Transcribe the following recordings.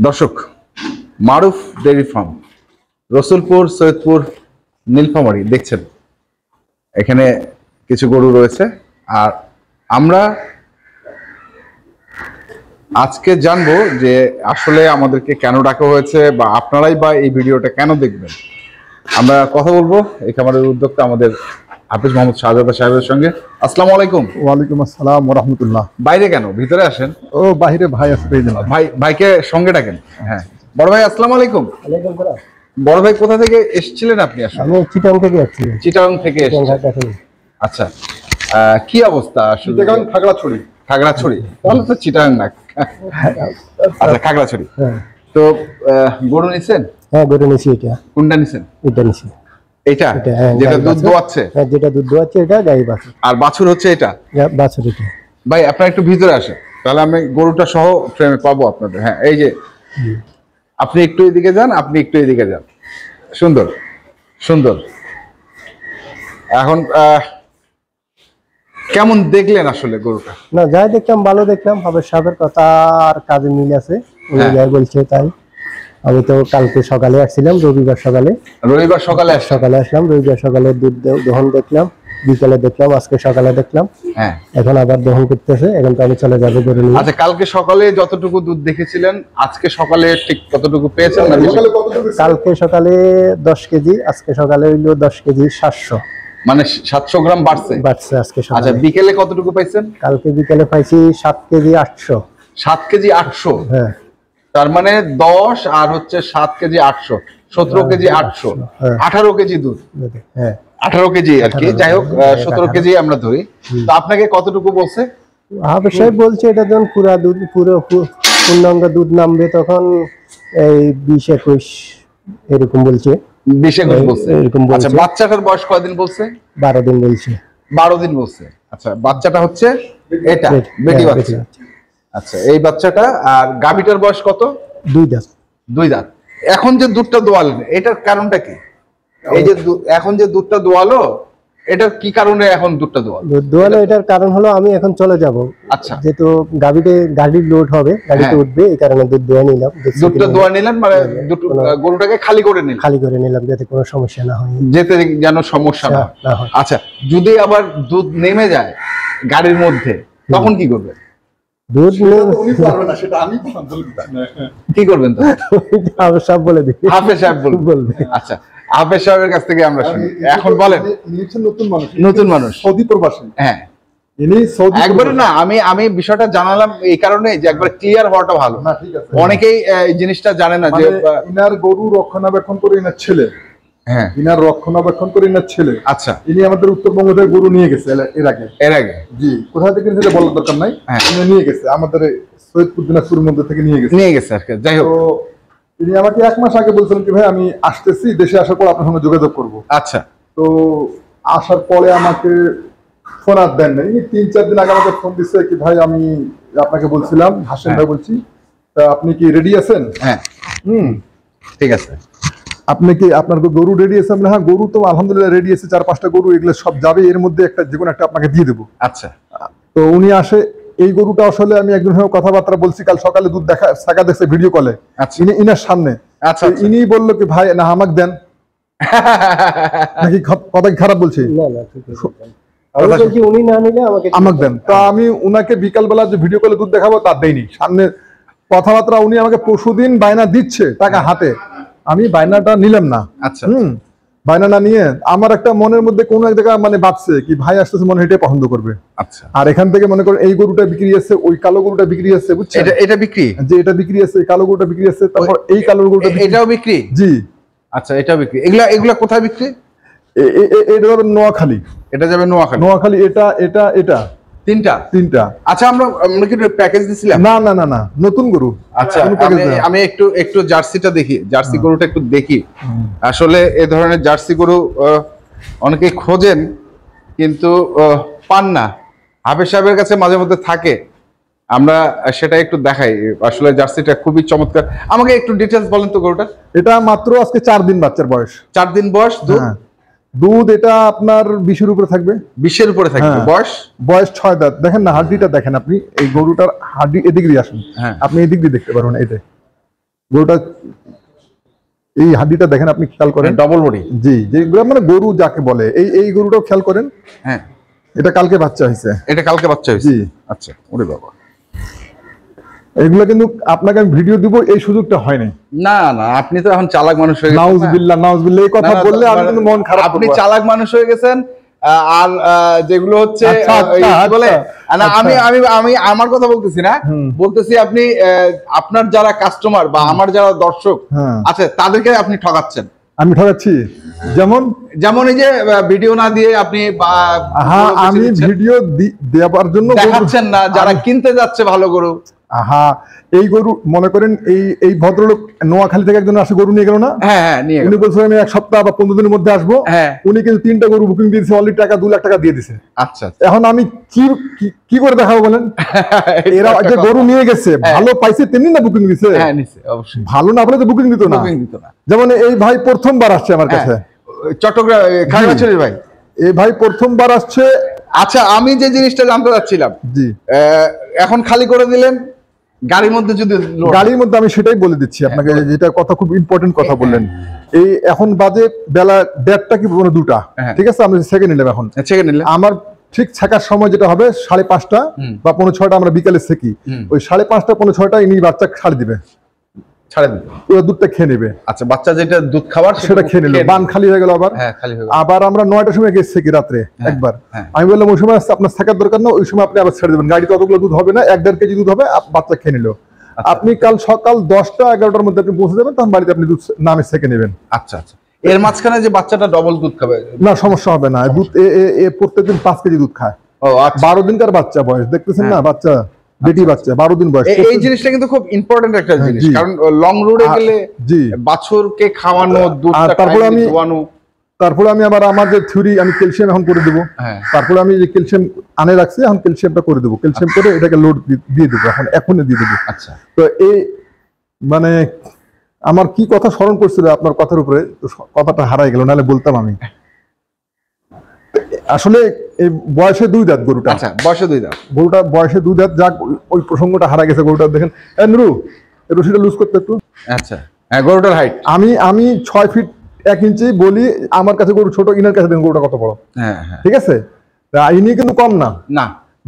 দর্শক, মারুফ dairy farm, Rasulpur, Saidpur, Nilphamari দেখছেন। এখানে কিছু গরু রয়েছে আর আমরা আজকে জানবো যে আসলে আমাদেরকে কেন ডাকা হয়েছে বা আপনারাই বা এই ভিডিওটা কেন দেখবেন। আমরা কথা বলবো এই খামারের উদ্যোক্তা আমাদের হাফিজ মোহাম্মদ শাহজাদা সাহেবের সঙ্গে। আসসালামু আলাইকুম। ওয়ালাইকুম আসসালাম ওয়া রাহমাতুল্লাহ। বাইরে কেন, ভিতরে আসেন। ও বাইরে ভাই আছে, ভাইকে সঙ্গে ডাকেন। হ্যাঁ, বড় ভাই আসসালামু আলাইকুম। বড় ভাই, কোথা থেকে এসেছিলেন আপনি? আসলে আমি চিটাং থেকে আসছি। চিটাগাং থেকে এসেছেন। আচ্ছা, কি অবস্থা আসলে? চিটাং খাগড়াছড়ি। খাগড়াছড়ি, তাহলে তো চিটাগাং না। আচ্ছা, খাগড়াছড়ি। তো গরু নিছেন? হ্যাঁ, গরু নিছি। এটা কোনটা নিছেন? এটা নিছি। এটা যেটা দুধ দোয়াচ্ছে? হ্যাঁ, যেটা দুধ দোয়াচ্ছে এটা গাই বাছুর। আর বাছুর হচ্ছে এটা? বাছুর এটা। ভাই আপনার একটু ভিতরে আসেন, তাহলে আমি গরুটা সহ ফ্রেমে পাবো আপনাদের। হ্যাঁ, এই যে আপনি একটু এদিকে যান, আপনি একটু এদিকে যান। সুন্দর সুন্দর। এখন কেমন দেখলেন আসলে গরুটা? না, যাই দেখলাম ভালো দেখলাম। হাফেজ সাহেবের কথা আর কাজে মিল আছে, উনি যাই বলছে তাই। আমি তো কালকে সকালে আসছিলাম, রবিবার সকালে আসলাম। রবিবার সকালে দুধ দহন দেখলাম, বিকালে দেখলাম, আজকে সকালে দেখলাম। হ্যাঁ, এখন আবার দহন করতেছে। এখন তো আমি চলে যাবো গরু নিয়ে। আচ্ছা, কালকে সকালে যতটুকু দুধ দেখেছিলেন আজকে সকালে ঠিক ততটুকু পেয়েছেন না? কালকে সকালে 10 কেজি, আজকে সকালে হইলো 10 কেজি 700, মানে 700 গ্রাম বাড়ছে আজকে সকালে। আচ্ছা, বিকেলে কতটুকু পাইছেন? কালকে বিকেলে পাইছি 7 কেজি 800। 7 কেজি 800? হ্যাঁ, তার মানে 10 আর হচ্ছে 7 কেজি 800, 17 কেজি 800, 18 কেজি দুধ। হ্যাঁ, 18 কেজি আর কি। যাই হোক, 17 কেজি আমরা ধরি। তো আপনাকে কতটুকু বলছে? হাফেজ সাহেব বলছে এটা যখন পুরো পূর্ণাঙ্গ দুধ নামবে তখন এই 20-21 এরকম বলছে। 20-21 বলছে। এরকম বলছে। আচ্ছা, বাচ্চাটার বয়স কয়দিন বলছে? 12 দিন বলছে। 12 দিন বলছে। আচ্ছা, বাচ্চাটা হচ্ছে এটা বেটি বাচ্চা। আচ্ছা, এই বাচ্চাটা। আর গাভীটার বয়স কত? 2 দাঁত। 2 দাঁত। এখন যে দুধটা দোয়ালেন এটার কারণটা কি? এই যে এখন যে দুধটা দোয়ালো, এটার কি কারণে এখন দুধটা দোয়ালো? এটার কারণ হলো আমি এখন চলে যাব। আচ্ছা, যেহেতু গাড়ির লোড হবে, গাড়িতে উঠবে, এই কারণে দুধ দোয়া নিলাম। দুধটা দোয়া নিলেন মানে গরুটাকে খালি করে নিলাম যাতে কোনো সমস্যা না হয়, যেতে যেন সমস্যা না হয়। আচ্ছা, যদি আবার দুধ নেমে যায় গাড়ির মধ্যে তখন কি করবেন? দুধ উনি পারবে না, সেটা আমি কি করবেন? তো হাফেজ সাহেব বলে দিই। হাফেজ সাহেব বলবে। আচ্ছা, হাফেজ সাহেবের কাছ থেকে আমরা শুনি। এখন বলেন। নতুন মানুষ, সৌদি প্রবাসী। হ্যাঁ, একবারে না, আমি বিষয়টা জানালাম এই কারণে যে একবার ক্লিয়ার হওয়াটা ভালো। অনেকেই এই জিনিসটা জানে না যে ইনার গরু রক্ষণাবেক্ষণ করে ইনার ছেলে। হ্যাঁ, ইনার রক্ষণাবেক্ষণ করে ইনার ছেলে। আচ্ছা, ইনি আমাদের উত্তরবঙ্গ থেকে গরু নিয়ে গেছে এর আগে। জি, কোথা থেকে সেটা বলার দরকার নাই। ইনি নিয়ে গেছে আমাদের সৈয়দপুর দিনাজপুরের মধ্যে থেকে নিয়ে গেছে আর কি। যাই হোক, তিনি আমাকে 1 মাস আগে বলছিলেন কি ভাই আমি আসতেছি, দেশে আসার পর আপনার সঙ্গে যোগাযোগ করবো। আচ্ছা, তো আসার পরে আমাকে ফোন আর দেন নাই। 3-4 দিন আগে আমাকে ফোন দিচ্ছে কি ভাই আমি আপনাকে বলছিলাম, হাসেন ভাই বলছি, তা আপনি কি রেডি আছেন? হ্যাঁ, ঠিক আছে। আপনি কি আপনার গরু রেডি আছে? হ্যাঁ, গরু তো আলহামদুলিল্লাহ রেডি আছে, 4-5টা গরু, এগুলো সব যাবে, এর মধ্যে একটা যে কোনো একটা আপনাকে দিয়ে দেবো। আচ্ছা, তো উনি আসে, এই গরুটা আসলে আমি একজন হয়ে কথাবার্তা বলছি, কাল সকালে দুধ দেখা দেখছে ভিডিও কলে ইনার সামনে। আচ্ছা, ইনি বললো কি ভাই না আমাকে দেন। নাকি কথা খারাপ বলছি? উনি না নিলে আমাকে দেন। তো আমি উনাকে বিকালবেলা যে ভিডিও কলে দুধ দেখাবো তার দেয়নি, সামনে কথাবার্তা। উনি আমাকে পরশুদিন বায়না দিচ্ছে টাকা হাতে, আমি বায়নাটা নিলাম না। আচ্ছা, বায়না না নিয়ে আমার একটা মনের মধ্যে কোন এক জায়গায় মানে ভাবছে কি ভাই আসতেছে, মনে হেঁটে পছন্দ করবে। আচ্ছা, আর এখান থেকে মনে করেন এই গরুটা বিক্রি আছে, ওই কালো গরুটা বিক্রি আছে, বুঝছেন? এটা বিক্রি, যে এটা বিক্রি আছে, কালো গরুটা বিক্রি আছে, তারপর এই কালো গরুটা এটাও বিক্রি। জি, আচ্ছা, এটাও বিক্রি। এগুলা কোথায় বিক্রি? এটা যাবে নোয়াখালী। এটা যাবে নোয়াখালী। এটা তিনটা। আচ্ছা, আমরা কি প্যাকেজ দিছিলাম? না, নতুন গরু। আচ্ছা, আমি একটু জার্সিটা দেখি, জার্সি গরুটা একটু দেখি। আসলে এই ধরনের জার্সি গরু অনেকেই খোঁজেন কিন্তু পান না। হাফেজ সাহেবের কাছে মাঝে মধ্যে থাকে, আমরা সেটা একটু দেখাই। আসলে জার্সিটা খুবই চমৎকার। আমাকে একটু ডিটেলস বলেন তো গরুটা। এটা মাত্র আজকে 4 দিন বাচ্চার বয়স। 4 দিন বয়স। দুধ এটা আপনার 20-এর উপরে থাকবে। 20-এর উপরে থাকবে। বয়স 6 দাঁত। দেখেন না হাড্ডিটা দেখেন আপনি, এই গরুটার হাড্ডি এদিক দিয়ে আসুন, আপনি এদিক দিয়ে দেখতে পারবেন। গরুটা এই হাড্ডিটা দেখেন, আপনি খেয়াল করেন, ডবল বডি। জি, যেগুলো মানে গরু যাকে বলে, এই গরুটাও খেয়াল করেন। হ্যাঁ, এটা কালকে বাচ্চা হয়েছে। এটা কালকে বাচ্চা হয়েছে। জি, আচ্ছা, ওরে বাবা। এগুলো কিন্তু আপনাকে আমি ভিডিও দিব, এই সুযোগটা হয় নাই। না না, আপনি তো এখন চালাক মানুষ হয়ে গেছেন। নাউজুবিল্লাহ, নাউজুবিল্লাহ, এই কথা বললে আমি কিন্তু মন খারাপ করব। আপনি চালাক মানুষ হয়ে গেছেন। আর যেগুলো হচ্ছে বলে না, আমি আমি আমি আমার কথা বলতেছি না, বলতেছি আপনি আপনার যারা কাস্টমার বা আমার যারা দর্শক আছে তাদেরকে আপনি ঠকাচ্ছেন। আমি ঠকাচ্ছি? যেমন এই যে ভিডিও না দিয়ে আপনি আমি ভিডিও দেওয়ার জন্য দেখাচ্ছেন না যারা কিনতে যাচ্ছে ভালো গরু। এই গরু মনে করেন, এই ভদ্রলোক নোয়াখালী থেকে একজন আসে গরু নিয়ে গেল না? হ্যাঁ, নিয়ে উনি বলছেন আমি 1 সপ্তাহ বা 15 দিনের মধ্যে আসবো। উনি কিন্তু 3টা গরু বুকিং দিয়েছে, অলরেডি টাকা 2 লাখ টাকা দিয়ে দিছে। আচ্ছা, এখন আমি কি করে দেখাবো বলেন? এরা যে গরু নিয়ে গেছে ভালো পাইছে তেমনি না বুকিং দিছে? হ্যাঁ, নিছে অবশ্যই। ভালো না হলে তো বুকিং দিত না। যেমন এই ভাই প্রথমবার আসছে আমার কাছে, চট্টগ্রাম খাগড়াছড়ির ভাই। এই ভাই প্রথমবার আসছে। আচ্ছা, আমি যে জিনিসটা জানতে চাচ্ছিলাম, জি, এখন খালি করে দিলেন গাড়ির মধ্যে, যদি গাড়ির মধ্যে, আমি সেটাই বলে দিচ্ছি আপনাকে, যেটা কথা খুব ইম্পর্টেন্ট কথা বললেন। এই এখন বাজে বেলা 1:30 কি 2টা, ঠিক আছে? আমি সেকেন্ড নিলাম। এখন আমার ঠিক ছাকার সময় যেটা হবে 5:30 বা 5:45 আমরা বিকালে সেকি। ওই 5:30 5:45 ইনি বাচ্চা ছাড় দিবে, ওরা দুধটা খেয়ে নেবে। আচ্ছা, বাচ্চা যেটা দুধ খাবার সেটা খেয়ে নিল, বান খালি হয়ে গেল। আবার আমরা 9টার সময় গেছি সেকি রাত্রে একবার। আমি বললাম ওই সময় আপনার থাকার দরকার না, ওই সময় আপনি আবার ছেড়ে দেবেন, গাড়িতে অতগুলো দুধ হবে না, 1-1.5 কেজি দুধ হবে, বাচ্চা খেয়ে নিল। আপনি কাল সকাল 10টা 11টার মধ্যে আপনি পৌঁছে যাবেন, তখন বাড়িতে আপনি দুধ নামে সেকে নেবেন। আচ্ছা, এর মাঝখানে যে বাচ্চাটা ডবল দুধ খাবে না, সমস্যা হবে না। দুধ প্রত্যেকদিন 5 কেজি দুধ খায়। 12 দিনকার বাচ্চা বয়স, দেখতেছেন না? বাচ্চা বেটি বাচ্চা 12 দিন বয়স। এই জিনিসটা কিন্তু খুব ইম্পর্টেন্ট একটা জিনিস, কারণ লং রুটে গেলে বাছুরকে খাওয়ানো, দুধটা তারপরে আমি আবার আমার যে থিওরি, আমি ক্যালসিয়াম এখন করে দেবো। তারপরে আমি যে ক্যালসিয়াম আনে রাখছি, এখন ক্যালসিয়ামটা করে দেবো। ক্যালসিয়াম করে এটাকে লোড দিয়ে দেবো, এখনই দিয়ে দেবো। আচ্ছা, তো এই মানে আমার কি কথা স্মরণ করছিল আপনার কথার উপরে, কথাটা হারাই গেল, নাহলে বলতাম আমি। আসলে এই বয়সে 2 দাঁত গরুটা। আচ্ছা, বয়সে 2 দাঁত গরুটা, বয়সে 2 দাঁত। যাক, ওই প্রসঙ্গটা হারা গেছে। গরুটা দেখেন, নুরু রশিটা লুজ করতে একটু। আচ্ছা, গরুটার হাইট আমি 6 ফিট 1 ইঞ্চি বলি, আমার কাছে গরু ছোট, ইনার কাছে দেখুন গরুটা কত বড়। ঠিক আছে, ইনি কিন্তু কম না,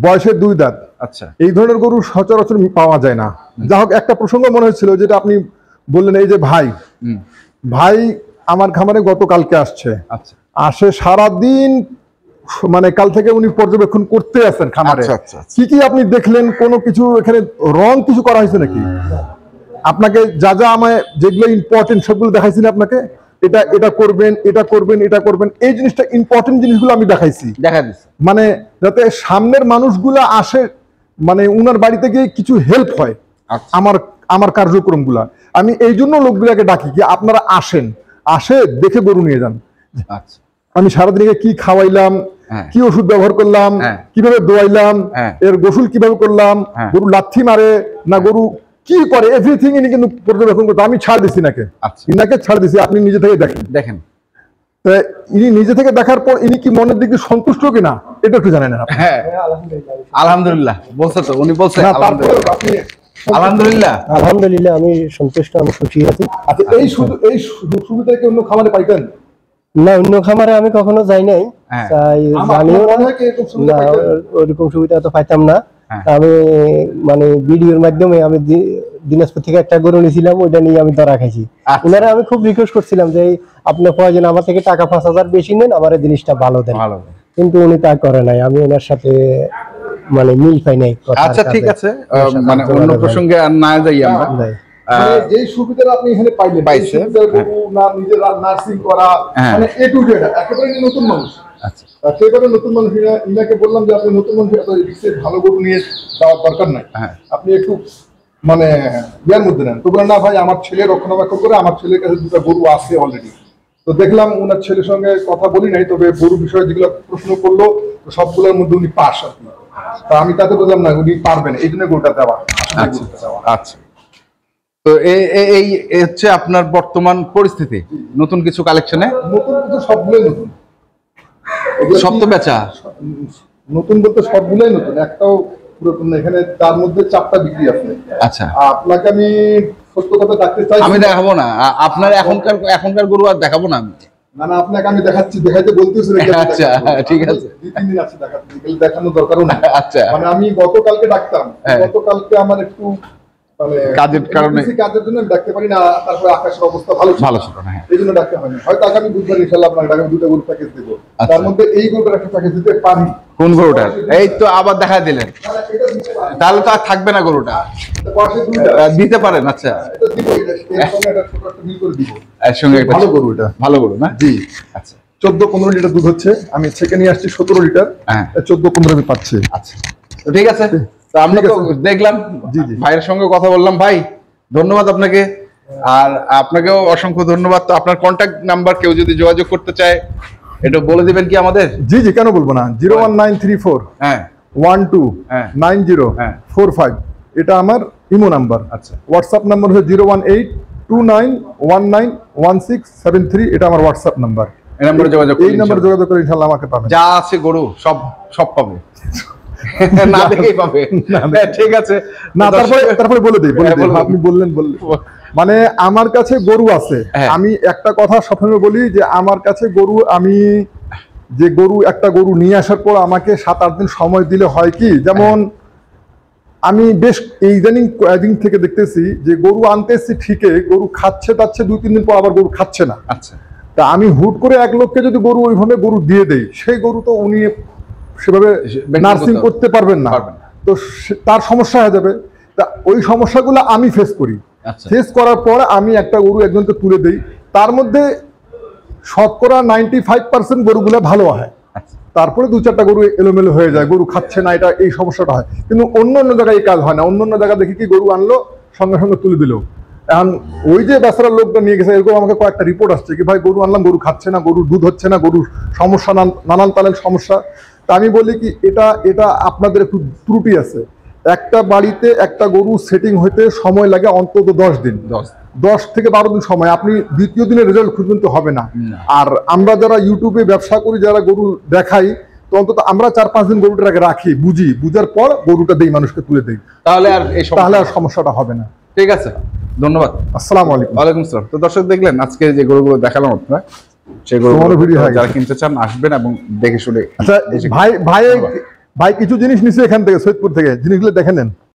বয়সে 2 দাঁত। আচ্ছা, এই ধরনের গরু সচরাচর পাওয়া যায় না। যা হোক, একটা প্রসঙ্গ মনে হচ্ছিল যেটা আপনি বললেন, এই যে ভাই আমার খামারে গতকালকে আসছে। আচ্ছা, আসে সারাদিন, মানে কাল থেকে উনি পর্যবেক্ষণ করতে আছেন খামারে। কি কি আপনি দেখলেন? কোনো কিছু এখানে রং কিছু করা হয়েছে নাকি? আপনাকে যা আমায় যেগুলো ইম্পর্টেন্ট সবগুলো দেখাইছি না আপনাকে, এটা করবেন, এটা করবেন, এটা করবেন, এই জিনিসটা ইম্পর্টেন্ট জিনিসগুলো আমি দেখাইছি, মানে যাতে সামনের মানুষগুলা আসে, মানে উনার বাড়িতে গিয়ে কিছু হেল্প হয়। আমার কার্যক্রমগুলা আমি এই জন্য লোকগুলাকে ডাকি কি আপনারা আসে দেখে গরু নিয়ে যান। আমি সারাদিন কি খাওয়াইলাম, কি ওষুধ ব্যবহার করলাম, কিভাবে দোয়াইলাম, এর গোসল কিভাবে করলাম, গরু লাথি মারে না, গরু কি করে, এভরিথিং ইনি কিন্তু পর্যবেক্ষণ করতে। আমি ছাড় দিছি ইনাকে ছাড় দিছি, আপনি নিজে থেকে দেখেন। ইনি নিজে থেকে দেখার পর ইনি কি মনের দিকে সন্তুষ্ট কিনা এটা একটু জানেন না? আলহামদুলিল্লাহ বলছে তো, উনি বলছে আলহামদুলিল্লাহ। আলহামদুলিল্লাহ, আমি সন্তুষ্ট, আমি খুশি আছি। আচ্ছা, এই সুবিধা কি অন্য খামারে পাইতেন? না, অন্য খামারে আমি কখনো যাই নাই, জানিও না, ওরকম সুবিধা তো পাইতাম না। আমি মানে ভিডিওর মাধ্যমে আমি দিনাজপুর থেকে একটা গরু নিয়েছিলাম, ওইটা নিয়ে আমি ধরা খাইছি। ওনারা আমি খুব রিকোয়েস্ট করছিলাম যে আপনার প্রয়োজন আমার থেকে টাকা 5,000 বেশি নেন, আমার এই জিনিসটা ভালো দেন, কিন্তু উনি তা করে নাই। আমি ওনার সাথে মানে মিল পাই নাই। আচ্ছা, ঠিক আছে, মানে অন্য প্রসঙ্গে আর না যাই আমরা। যে সুবিধাটা আপনি এখানে পাইছেন, গরু না নিজের নার্সিং করা, মানে এ টু জেড, একেবারে নতুন মানুষ। আচ্ছা, সেভাবে নতুন মানুষ, ইনাকে বললাম যে আপনি নতুন মানুষ, এত রিক্সে ভালো গরু নিয়ে যাওয়ার দরকার নাই, আপনি একটু মানে ইয়ার মধ্যে নেন। তো বলেন না ভাই, আমার ছেলে রক্ষণাবেক্ষণ করে, আমার ছেলের কাছে 2টা গরু আছে অলরেডি। তো দেখলাম ওনার ছেলের সঙ্গে কথা বলি নাই, তবে গরু বিষয়ে যেগুলো প্রশ্ন করলো সবগুলোর মধ্যে উনি পাস আর কি। তা আমি তাতে বললাম না, উনি পারবেন, এই জন্য গরুটা দেওয়া। আচ্ছা, তো এই হচ্ছে আপনার বর্তমান পরিস্থিতি। নতুন কিছু কালেকশনে, নতুন কিছু সবগুলোই নতুন, সব তো বেচা নতুন বলতে সবগুলোই নতুন, একটাও পুরাতন। এখানে তার মধ্যে 4টা বিক্রি আছে। আচ্ছা, আপনাকে আমি সত্য কথা ডাকতে চাই। আমি দেখাবো না, আপনার এখনকার গরু আর দেখাবো না আমি। না না, আপনাকে আমি দেখাচ্ছি, দেখাইতে বলতেছি। আচ্ছা, ঠিক আছে। 2-3 দিন আছে দেখাতে, দেখানোর দরকারও না। আচ্ছা, মানে আমি গতকালকে ডাকতাম, গতকালকে আমার একটু মানে কাজের কারণে, কাজের জন্য আমি ডাকতে পারি না। তারপরে আকাশের অবস্থা ভালো ছিল না, হ্যাঁ, এই জন্য ডাকতে হয়নি। হয়তো আগামী বুধবার ইনশাআল্লাহ আপনাকে ডাকবো, 2টা গরু প্যাকেজ দেবো। তার মধ্যে এই গরুটার একটা প্যাকেজ দিতে পারি। কোন গরুটার? এই তো আবার দেখা দিলেন, এটা দিতে পারি, তাহলে তো আর থাকবে না গরুটা। পাশে 2টা দিতে পারেন। আচ্ছা, এটা দিব, এর সঙ্গে একটা ছোট একটা মিল করে দিব। এর সঙ্গে একটা ভালো গরু, এটা ভালো গরু না? জি। আচ্ছা, 14-15 লিটার দুধ হচ্ছে, আমি ছেঁকে নিয়ে আসছি 17 লিটার। হ্যাঁ, 14-15 আমি পাচ্ছি। আচ্ছা, তো ঠিক আছে। তো আমরা তো দেখলাম, ভাইয়ের সঙ্গে কথা বললাম। ভাই ধন্যবাদ আপনাকে, আর আপনাকেও অসংখ্য ধন্যবাদ। তো আপনার কন্ট্যাক্ট নাম্বার কেউ যদি যোগাযোগ করতে চায় এটা বলে দিবেন কি আমাদের? জি জি, কেন বলবো না। 01934 হ্যাঁ 129045, এটা আমার ইমো নাম্বার। আচ্ছা, হোয়াটসঅ্যাপ নাম্বার হচ্ছে 01829191673, এটা আমার হোয়াটসঅ্যাপ নাম্বার। এই নম্বরে যোগাযোগ এই নম্বরে যোগাযোগ করে ইনশাআল্লাহ আমাকে পাবেন। যা আছে গরু সব পাবে, না দেখেই পাবে। ঠিক আছে, না তারপরে বলে দিই, আপনি বললেন মানে আমার কাছে গরু আছে। আমি একটা কথা সবসময় বলি যে আমার কাছে গরু, আমি যে গরু একটা গরু নিয়ে আসার পর আমাকে 7-8 দিন সময় দিলে হয় কি, যেমন আমি বেশ এই ইদানিং কয়েকদিন থেকে দেখতেছি যে গরু আনতেছি ঠিকই, গরু খাচ্ছে তাচ্ছে, 2-3 দিন পর আবার গরু খাচ্ছে না। আচ্ছা, তা আমি হুট করে এক লোককে যদি গরু ওইভাবে গরু দিয়ে দেই, সেই গরু তো উনি সেভাবে নার্সিং করতে পারবেন না, তো তার সমস্যা হয়ে যাবে। তা ওই সমস্যাগুলো আমি ফেস করি। ফেস করার পর আমি একটা গরু একজনকে তুলে দেই, তার মধ্যে শতকরা 95% গরুগুলো ভালো হয়। তারপরে 2-4টা গরু এলোমেলো হয়ে যায়, গরু খাচ্ছে না, এটা এই সমস্যাটা হয়। কিন্তু অন্য জায়গায় এই কাজ হয় না। অন্য জায়গায় দেখি কি গরু আনলো সঙ্গে সঙ্গে তুলে দিল। এখন ওই যে বেচারা লোকটা নিয়ে গেছে, এরকম আমাকে কয়েকটা রিপোর্ট আসছে কি ভাই গরু আনলাম, গরু খাচ্ছে না, গরুর দুধ হচ্ছে না, গরুর সমস্যা, নানান তালের সমস্যা। তা আমি বলি কি এটা আপনাদের একটু ত্রুটি আছে। একটা বাড়িতে একটা গরু সেটিং হইতে সময় লাগে অন্তত 10 দিন, 10 থেকে 12 দিন সময়। আপনি দ্বিতীয় দিনের রেজাল্ট খুঁজবেন তো হবে না। আর আমরা যারা ইউটিউবে ব্যবসা করি, যারা গরু দেখাই, তো অন্তত আমরা 4-5 দিন গরুটাকে রাখি, বুঝার পর গরুটা দেই, মানুষকে তুলে দেই, তাহলে আর সমস্যাটা হবে না। ঠিক আছে, ধন্যবাদ। আসসালামু আলাইকুম। ওয়ালাইকুম আসসালাম। তো দর্শক দেখলেন আজকে যে গরুগুলো দেখালাম আপনারা, সেই গরুগুলো যারা কিনতে চান আসবেন এবং দেখে শুনে। আচ্ছা ভাই কিছু জিনিস নিছে এখান থেকে, সৈয়দপুর থেকে, জিনিসগুলো দেখে নেন।